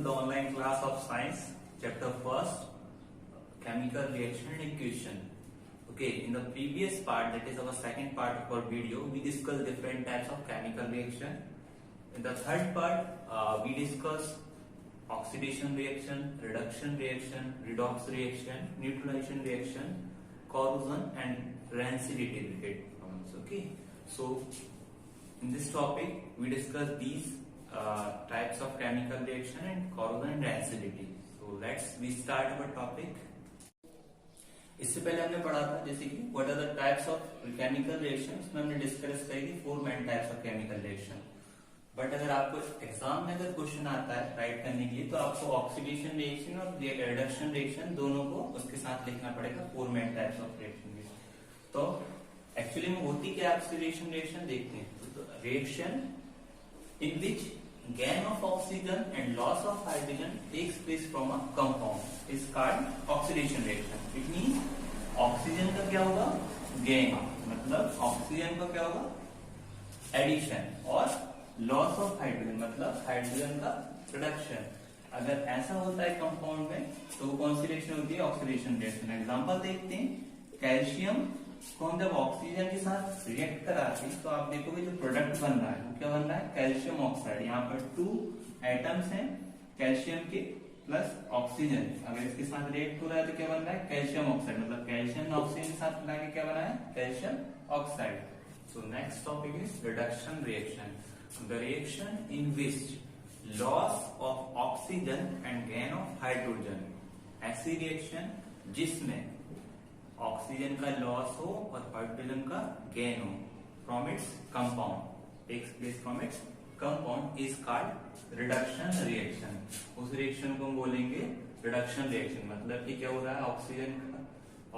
the online class of science, chapter first, chemical reaction and equation. Okay, in the previous part, that is our second part of our video, we discussed different types of chemical reaction. In the third part, we discussed oxidation reaction, reduction reaction, redox reaction, neutralization reaction, corrosion and rancidity related problems. Okay, so in this topic, we discussed these types of chemical reaction and corrosion and rancidity. So we start our topic. इससे पहले हमने पढ़ा था जैसे कि what are the types of chemical reaction, इसमें हमने discuss करी थी 4 main types of chemical reaction. But अगर आपको एग्जाम में अगर क्वेश्चन आता है राइट करने के लिए तो आपको ऑक्सीडेशन रिएक्शन और रिडक्शन रिएक्शन दोनों को उसके साथ लिखना पड़ेगा. 4 मेन टाइप्स ऑफ रिएक्शन. तो एक्चुअली में होती क्या ऑक्सीडेशन रिएक्शन देखते हैं. तो reaction in which gain of oxygen and loss of hydrogen takes place from a compound is called oxidation reaction. It means oxygen का क्या होगा गेन, मतलब ऑक्सीजन का क्या होगा एडिशन, और लॉस ऑफ हाइड्रोजन मतलब हाइड्रोजन का रिडक्शन. अगर ऐसा होता है कंपाउंड में तो कौन सी रिएक्शन होती है ऑक्सीडेशन रिएक्शन. एग्जांपल देखते हैं. कैल्शियम को हम जब ऑक्सीजन के साथ रिएक्ट कराते हैं तो आप देखोगे जो प्रोडक्ट बन रहा है वो क्या बन रहा है कैल्शियम ऑक्साइड. यहाँ पर 2 एटम्स हैं कैल्शियम के प्लस ऑक्सीजन. अगर इसके साथ रिएक्ट हो रहा है तो क्या बन रहा है कैल्शियम ऑक्साइड, मतलब कैल्शियम ऑक्सीजन के साथ मिला के क्या बना है calcium oxide. So next topic is reduction reaction. The reaction in which loss of oxygen and gain of hydrogen. ऐसी रिएक्शन जिसमें ऑक्सीजन का लॉस हो और हाइड्रोजन का गेन हो from its compound takes place from its compound is called reduction reaction. उस reaction को हम बोलेंगे रिडक्शन रिएक्शन. मतलब कि क्या हो रहा है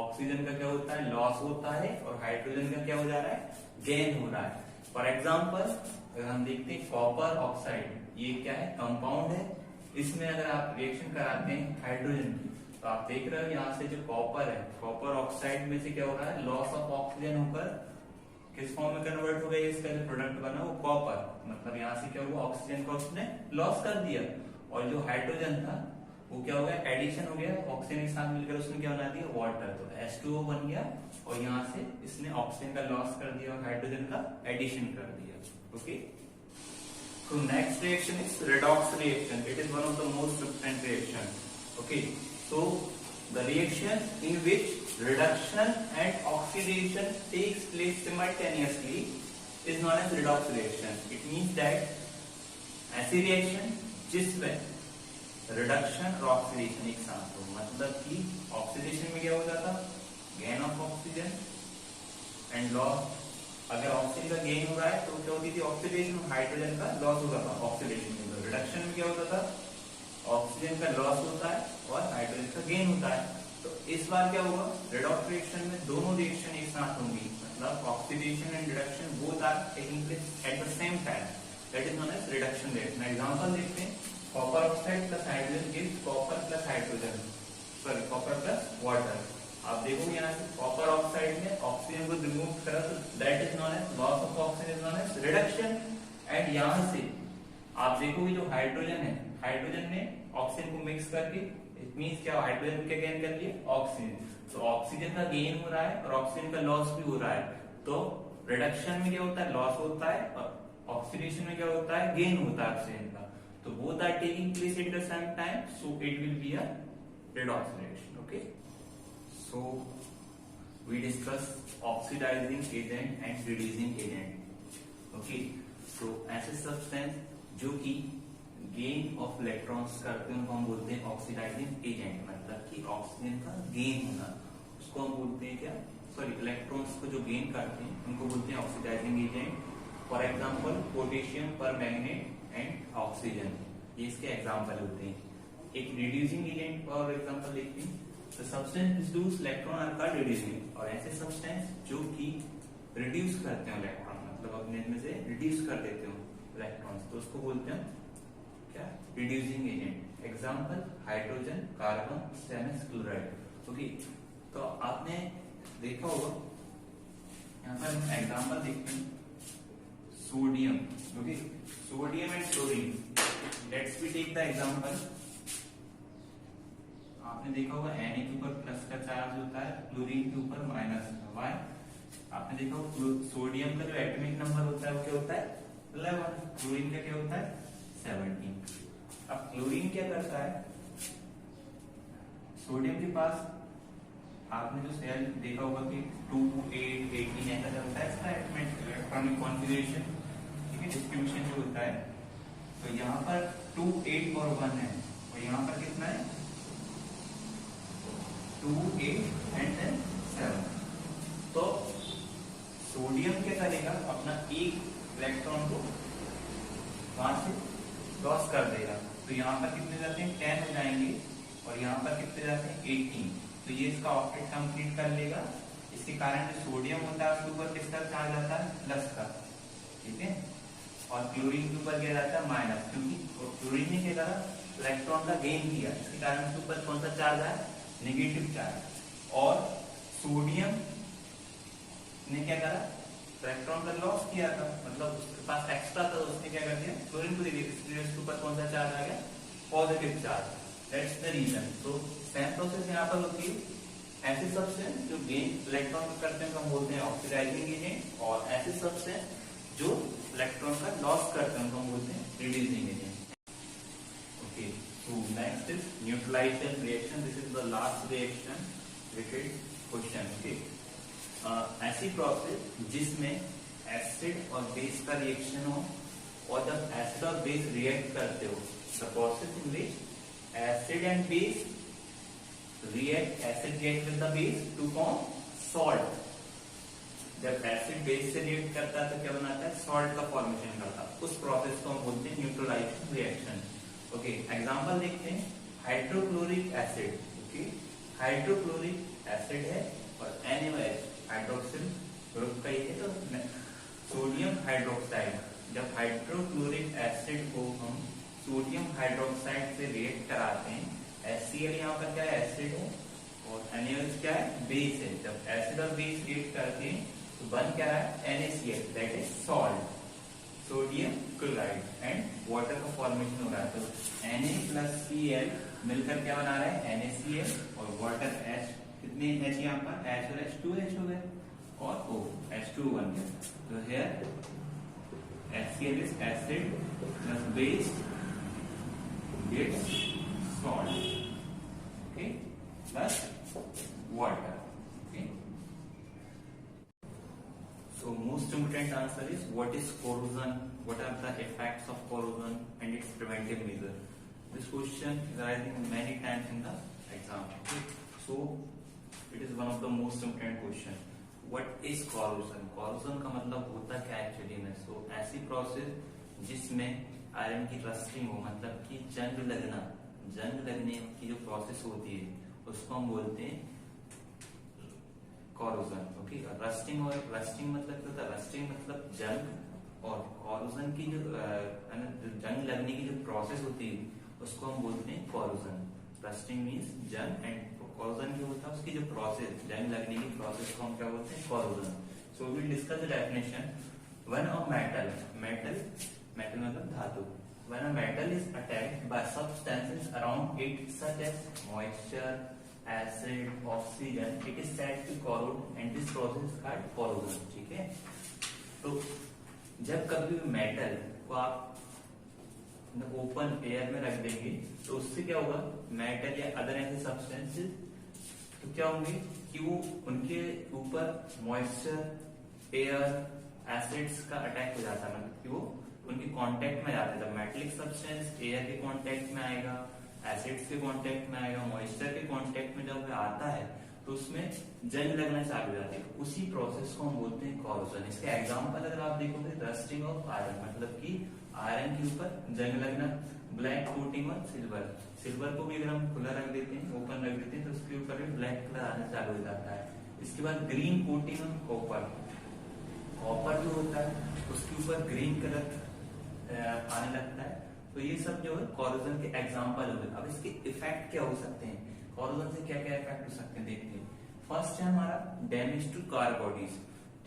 ऑक्सीजन का क्या होता है लॉस होता है और हाइड्रोजन का क्या हो जा रहा है गेन हो रहा है. फॉर एग्जाम्पल अगर हम देखते हैं कॉपर ऑक्साइड, ये क्या है कंपाउंड है. इसमें अगर आप रिएक्शन कराते हैं हाइड्रोजन की तो आप देख रहे हो यहाँ से जो कॉपर है कॉपर ऑक्साइड में से क्या हो रहा है लॉस ऑफ ऑक्सीजन होकर किस फॉर्म में कन्वर्ट हो गया. इसका जो प्रोडक्ट बना वो कॉपर, मतलब यहाँ से क्या हुआ ऑक्सीजन को उसने लॉस कर दिया और जो हाइड्रोजन था वो क्या हो गया एडिशन हो गया. ऑक्सीजन के साथ मिलकर उसने क्या बना दिया वाटर, तो H2O बन गया और यहाँ से इसने ऑक्सीजन का लॉस कर दिया और हाइड्रोजन का एडिशन कर दिया. Okay, so next reaction is redox reaction. It is one of the most different reaction. Okay, so the reaction in which reduction and oxidation takes place simultaneously is known as redox reaction. It means that ऐसी reaction जिसमें reduction और oxidation एक साथ हो, मतलब कि oxidation में क्या होता था gain of oxygen and loss. अगर ऑक्सीजन का गेन हो रहा है तो क्या होती थी ऑक्सीडेशन, हाइड्रोजन का लॉस होता था ऑक्सीडेशन में. रिडक्शन में क्या होता था ऑक्सीजन का लॉस होता है और हाइड्रोजन का गेन होता है. तो इस बार क्या होगा रिडॉक्स रिएक्शन में दोनों रिएक्शन एक साथ होंगी, मतलब oxidation and reduction both are taking place at the same time. That is known as reduction reaction. Example देखते हैं. Copper oxide plus hydrogen gives copper plus hydrogen, sorry copper plus water. आप देखोगे यहाँ से कॉपर ऑक्साइड में oxygen को remove करा तो that is known as loss of oxygen, known as reduction. And यहाँ से आप देखोगे जो हाइड्रोजन है हाइड्रोजन ने ऑक्सीजन को मिक्स करके इट मींस क्या हाइड्रोजन क्या गेन कर लिया ऑक्सीजन. तो ऑक्सीजन का गेन हो रहा है और ऑक्सीजन का लॉस भी हो रहा है. तो रिडक्शन में क्या होता है लॉस होता है और ऑक्सीडेशन में क्या होता है गेन होता है ऑक्सीजन का. तो both are taking place at the same time, so it will be a redox reaction. Okay, so we discuss oxidizing agent and reducing agent. Okay, so ऐसे सब्सटेंस जो कि गेन ऑफ इलेक्ट्रॉन्स करते हैं उनको हम बोलते हैं ऑक्सीडाइजिंग एजेंट. मतलब कि ऑक्सीजन का गेन होना उसको हम बोलते हैं क्या सॉरी इलेक्ट्रॉन्स को जो गेन करते हैं उनको बोलते हैं oxidising agent. For example potassium permanganate and oxygen, ये इसके एग्जांपल होते हैं. एक रिड्यूसिंग एजेंट और एग्जांपल देखते हैं. तो substance reduce electron are called reducing. और ऐसे सब्सटेंस जो कि रिड्यूस करते हैं इलेक्ट्रॉन, मतलब अपने में से रिड्यूस कर देते हो इलेक्ट्रॉन्स, तो उसको बोलते हैं क्या reducing agent. Example hydrogen, carbon, stannous chloride. Okay, तो आपने देखा होगा यहाँ पर एग्जांपल देखते हैं. Sodium, okay, sodium and chlorine, let's we take the example. आपने देखा होगा Na के ऊपर प्लस का चार्ज होता है, क्लोरीन के ऊपर माइनस का। वाई? आपने देखा होगा सोडियम का जो एटॉमिक नंबर होता है वो क्या होता है 11, क्लोरीन का क्या होता है 17। अब क्लोरीन क्या करता है, सोडियम के पास आपने जो सेल देखा होगा कि 2, 8, 18 ऐसा चलता है इसका इलेक्ट्रॉनिक कॉन्फ़िगरेशन, ठीक है, डिस्ट्रीब्यूशन जो होता है। तो यहाँ पर 2, 8 और 1 है, और यहाँ पर कितना है 2, 8 एंड देन 7। तो सोडियम क्या करेगा, अपना एक इलेक्ट्रॉन को वहां से लॉस कर देगा। तो यहाँ पर कितने जाते हैं 10 हो जाएंगे, और यहाँ पर कितने जाते हैं 18। तो ये इसका ऑक्टेट कंप्लीट कर लेगा। इसके कारण जो सोडियम होता है उसके ऊपर किसका चार्ज आता है प्लस का, ठीक है, और क्लोरीन के ऊपर क्या जाता है माइनस, क्योंकि क्लोरीन ने क्या करा इलेक्ट्रॉन का गेन किया, इसके कारण उसके ऊपर कौन सा चार्ज आया नेगेटिव चार्ज। और सोडियम ने क्या करा इलेक्ट्रॉन का लॉस किया था, मतलब उसके पास एक्स्ट्रा था, तो उसने क्या कर दिया क्लोरीन को दे दिया, इसलिए उसके ऊपर कौन सा चार्ज आ गया positive charge. That's the reason. तो सेम प्रोसेस यहाँ पर होती है। ऐसे सब्सटेंस जो गेन इलेक्ट्रॉन का करते हैं हम बोलते हैं ऑक्सीडाइजिंग एजेंट, और ऐसे सब्सटेंस जो इलेक्ट्रॉन का लॉस करते हैं हम बोलते हैं reducing agent. Okay, so next is neutralization reaction. This is the last reaction related question. Okay. ऐसी प्रोसेस जिसमें एसिड और बेस का रिएक्शन हो, और जब एसिड और बेस रिएक्ट करते हो, the process in which acid and base react, acid react with the base to form salt. जब एसिड बेस से रिएक्ट करता है तो क्या बनाता है सॉल्ट का फॉर्मेशन करता है, उस प्रोसेस को हम बोलते हैं न्यूट्रलाइजेशन रिएक्शन। ओके, एग्जांपल देखते हैं। Hydrochloric acid, okay, hydrochloric acid है और NaOH हाइड्रोक्सिल ग्रुप का ही है, तो सोडियम हाइड्रोक्साइड, जब हाइड्रोक्लोरिक एसिड को हम सोडियम हाइड्रोक्साइड से रिएक्ट कराते हैं, HCl यहाँ पर क्या है एसिड है, और NaOH क्या है बेस है। जब एसिड और बेस रिएक्ट करते हैं तो बन क्या रहा है NaCl, that is salt, sodium chloride, and water का फॉर्मेशन हो रहा है। तो Na प्लस Cl मिलकर क्या बना रहा है NaCl, और वाटर H, कितने H यहाँ पर H और H 2H हो गए, और O H2 बन गया। तो here HCl is acid plus base gets salt, okay, plus water. Okay. So most important answer is what is corrosion, what are the effects of corrosion and its preventive measure. This question is arising many times in the exam. Okay. So it is one of the most important question. What is corrosion? Corrosion का मतलब होता क्या actually में? So ऐसी process जिसमें iron की rusting हो, मतलब कि जंग लगने की जो प्रोसेस होती है उसको हम बोलते हैं कॉरोजन। ओके, रस्टिंग और रस्टिंग मतलब क्या होता है, रस्टिंग मतलब जंग, और कॉरोजन की जो जंग लगने की जो प्रोसेस होती है उसको हम बोलते हैं कॉरोजन। रस्टिंग मीन्स जंग, एंड कॉरोजन क्या होता है उसकी जो प्रोसेस, जंग लगने की प्रोसेस को हम क्या बोलते हैं corrosion. So we discuss the definition. When a metal मतलब धातु, when a metal is attacked by substances around it such as moisture, acid, oxygen, it is said to corrode and this process is called corrosion. ठीक है, तो जब कभी भी metal को आप ओपन एयर में रख देंगे तो उससे क्या होगा, मेटल या अदर ऐसे सब्सटेंसेस तो क्या होंगे कि वो उनके ऊपर मॉइस्चर, एयर, एसिड्स का अटैक हो जाता है, मतलब कि वो उनके कांटेक्ट में जाते हैं। जब मेटेलिक सब्सटेंस एयर के कांटेक्ट में आएगा, एसिड्स के कांटेक्ट में आएगा, मॉइस्चर के कांटेक्ट में जब आता है तो उसमें जंग लगना चालू हो जाती है, उसी प्रोसेस को हम बोलते हैं कॉरोजन। इसके एग्जांपल अगर आप देखोगे, रस्टिंग ऑफ आयरन, मतलब कि आयरन के ऊपर जंग लगना, black coating on silver, silver को भी अगर हम खुला रख देते हैं, ओपन रख देते हैं, तो उसके ऊपर भी ब्लैक कलर आना चालू हो जाता है। इसके बाद green coating on copper, copper जो होता है उसके ऊपर ग्रीन कलर आने लगता है। तो ये सब जो है कॉरोजन के एग्जांपल हो गए। अब इसके इफेक्ट क्या हो सकते हैं, कॉरोजन से क्या क्या इफेक्ट हो सकते हैं देखते हैं। फर्स्ट है हमारा डैमेज टू कार बॉडीज।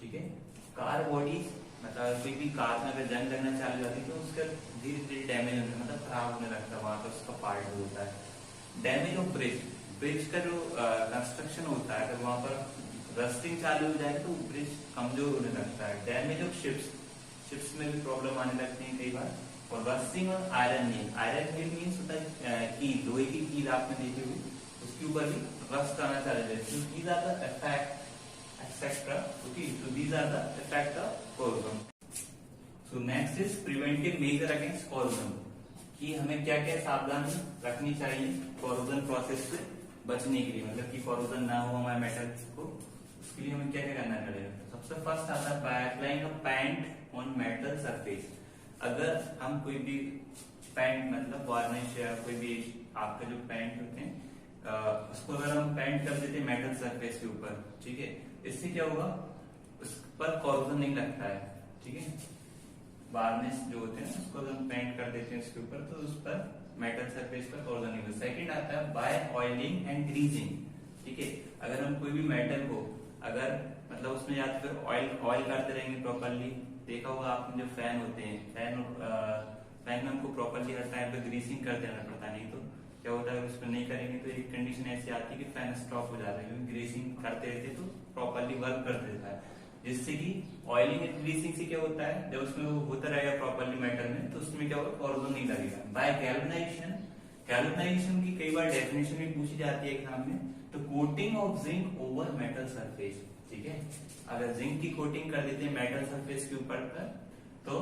ठीक है, कार बॉडीज मतलब कोई भी कार में अगर जंग लगना चालू जाती है तो उसका धीरे धीरे डैमेज होने मतलब खराब होने लगता है, वहां पर उसका पार्ट होता है। डैमेज ऑफ ब्रिज, ब्रिज का जो कंस्ट्रक्शन होता है अगर वहां पर रस्टिंग चालू हो जाए तो ब्रिज कमजोर होने लगता है। डैमेज ऑफ शिप्स, शिप्स में भी प्रॉब्लम आने लगती है कई बार। और rusting on iron nail, iron nail means होता है कील, लोहे की कील आपने देखी हुई, उसके ऊपर भी रस्ट आना चालू हो जाए। These are the effect etc. Okay, so these are the effect of corrosion. So next is preventive measure against corrosion. कि हमें क्या क्या सावधानी रखनी चाहिए corrosion प्रोसेस से बचने के लिए, मतलब कि corrosion ना हो हमारे मेटल को, उसके लिए हमें क्या क्या करना पड़ेगा। सबसे फर्स्ट आता है by applying a paint on metal surface। अगर हम कोई भी पेंट मतलब वार्निश या कोई भी आपका जो पेंट होते हैं उसको अगर हम पेंट कर देते हैं मेटल सरफेस के ऊपर, ठीक है, इससे क्या होगा, उस पर कॉरोजन नहीं लगता है, ठीक है। वार्निश जो होते हैं उसको हम पेंट कर देते हैं उसके ऊपर तो उस पर मेटल सरफेस पर कॉरोजन नहीं लगता। सेकंड आता है बाय ऑयलिंग एंड ग्रीजिंग, ठीक है। अगर हम कोई भी मेटल को अगर मतलब उसमें या तो फिर ऑयल करते रहेंगे प्रॉपरली, देखा होगा आपने जो फैन होते हैं, फैन में हमको प्रॉपरली हर टाइम पे ग्रीसिंग कर देना पड़ता, नहीं तो क्या होता है उसमें नहीं करेंगे तो एक कंडीशन ऐसी आती है कि फैन स्टॉप हो जाता है, क्योंकि ग्रीसिंग करते रहते तो प्रॉपरली वर्क कर देता है। जिससे कि ऑयलिंग एंड ग्रीसिंग से क्या होता है, जब उसमें वो होता रहेगा प्रॉपरली मेटल में तो उसमें क्या होगा, कॉरोजन नहीं लगेगा। बाय गैल्वेनाइजेशन, गैल्वेनाइजेशन की कई बार डेफिनेशन भी पूछी जाती है एग्जाम में, तो coating of zinc over metal surface, ठीक है। अगर जिंक की कोटिंग कर देते हैं मेटल सरफेस के ऊपर तो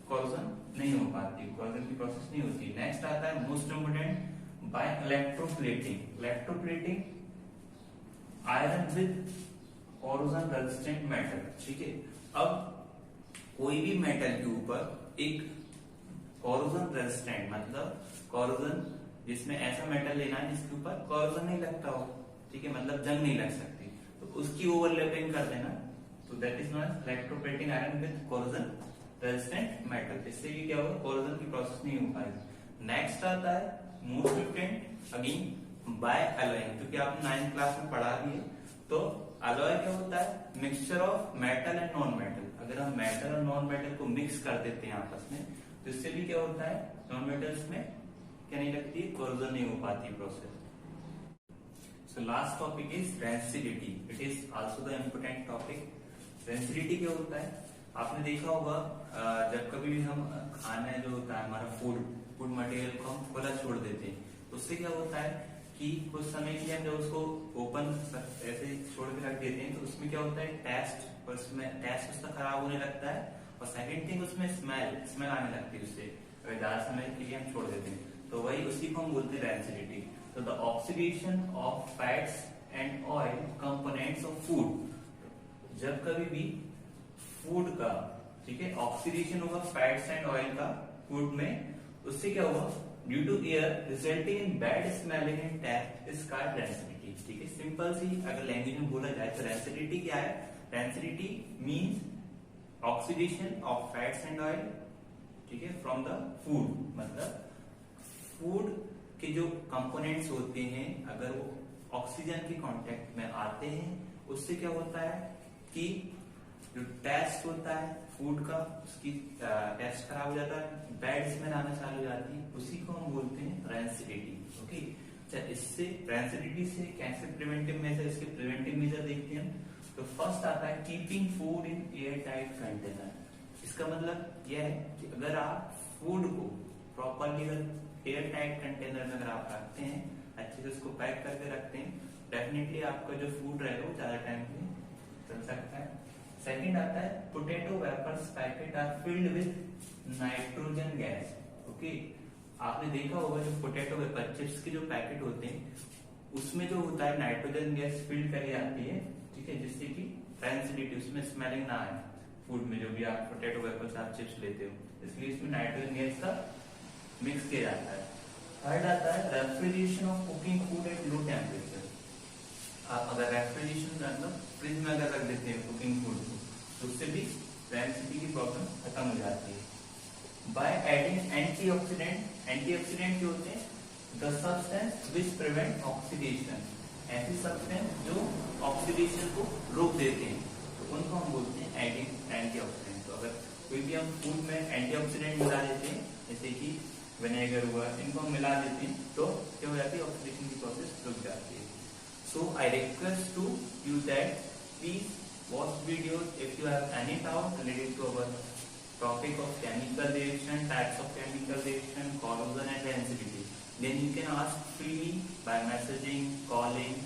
कॉरोजन नहीं हो पाती, कॉरोजन की प्रोसेस नहीं होती। नेक्स्ट आता है most important by electroplating, electroplating iron with corrosion resistant metal, ठीक है। अब कोई भी मेटल के ऊपर एक कॉरोजन रेजिस्टेंट मतलब कॉरोजन जिसमें ऐसा मेटल लेना है जिसके ऊपर कॉरोजन नहीं लगता हो, ठीक है, मतलब जंग नहीं लग सकती, तो उसकी ओवरलैपिंग कर देना, तो that is known as electroplating iron with corrosion resistant metal. इससे भी क्या होगा, कॉरोजन की प्रोसेस नहीं हो पाएगी। नेक्स्ट आता है most important again by alloying, क्योंकि आपने 9th क्लास में पढ़ा भी है, तो अलॉय क्या होता है, mixture of metal and non metal. अगर हम मेटल और नॉन मेटल को मिक्स कर देते हैं आपस में तो इससे भी क्या होता है, नॉन मेटल्स में क्या नहीं लगती, कॉरोजन नहीं हो पाती process. So last topic is rancidity, it is also the important topic. Rancidity क्या होता है, आपने देखा होगा जब कभी भी हम खाना जो होता है हमारा फूड मटेरियल को हम खुला छोड़ देते हैं, उससे क्या होता है कि कुछ समय के लिए हम जब उसको ओपन ऐसे छोड़ के रख देते हैं तो उसमें क्या होता है, टेस्ट, और उसमें टेस्ट उसका खराब होने लगता है, और सेकंड थिंग उसमें स्मेल आने लगती है उससे, अगर ज्यादा समय के लिए हम छोड़ देते हैं तो वही उसी को हम बोलते हैं रेंसिडिटी। तो the oxidation of fats and oil components of food, जब कभी भी फूड का, ठीक है, ऑक्सीडेशन होगा फैट्स एंड ऑयल का फूड में, उससे क्या होगा, due to air resulting in bad smelling and taste is called rancidity, ठीक है। सिंपल सी अगर लैंग्वेज में बोला जाए तो रेंसिडिटी क्या है, rancidity means oxidation of fats and oil, ठीक है, फ्रॉम द फूड, मतलब फूड के जो कंपोनेंट्स होते हैं अगर वो ऑक्सीजन के कांटेक्ट में आते हैं उससे क्या होता है कि जो टेस्ट होता है फूड का उसकी टेस्ट खराब हो जाता है, बैड स्मेल आना चालू हो जाती है, उसी को हम बोलते हैं रेंसिडिटी, ओके। अच्छा, इससे रेंसिडिटी से कैसे प्रिवेंटिव मेजर, इसके प्रिवेंटिव मेजर देखते हैं। तो फर्स्ट आता है keeping food in air tight container. इसका मतलब यह है कि अगर आप फूड को प्रॉपरली एयर टाइट कंटेनर में अगर आप रखते हैं, अच्छे से उसको पैक करके रखते हैं, डेफिनेटली आपका जो फूड रहेगा वो ज्यादा टाइम के लिए चल सकता है। सेकंड आता है potato wafers packet are filled with nitrogen gas, okay. आपने देखा होगा जो पोटैटो वेपर चिप्स के जो पैकेट होते हैं उसमें जो होता है नाइट्रोजन गैस फिल्ड करी जाती है, ठीक है, जिससे कि रेंसिडिटी उसमें स्मेलिंग ना आए फूड में, जो भी आप पोटैटो वेपर्स आप चिप्स लेते हो, इसलिए इसमें नाइट्रोजन गैस का मिक्स किया जाता है। थर्ड आता है refrigeration of cooking food at low temperature. आप अगर रेफ्रिजरेशन मतलब फ्रिज में अगर रख देते हैं कुकिंग फूड को तो उससे भी रेंसिडिटी की प्रॉब्लम खत्म हो जाती है। बाय एडिंग एंटीऑक्सीडेंट, एंटीऑक्सीडेंट जो होते हैं the substance which prevent oxidation, ऐसे सब्सटेंस जो ऑक्सीडेशन को रोक देते हैं तो उनको हम बोलते हैं एडिंग एंटीऑक्सीडेंट। तो अगर कोई भी हम फूड में एंटीऑक्सीडेंट मिला देते हैं, जैसे कि विनेगर हुआ, इनको हम मिला देते हैं तो क्या हो जाती है, ऑक्सीडेशन की प्रोसेस रुक जाती है. So I request to you that please watch videos if you have any doubt related to our topic of chemical reaction, types of chemical reaction, corrosion and reactivity. Then you can ask freely by messaging, calling,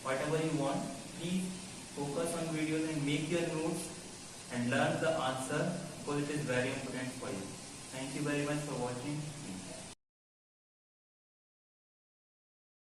whatever you want. Please focus on videos and make your notes and learn the answer because it is very important for you. Thank you very much for watching.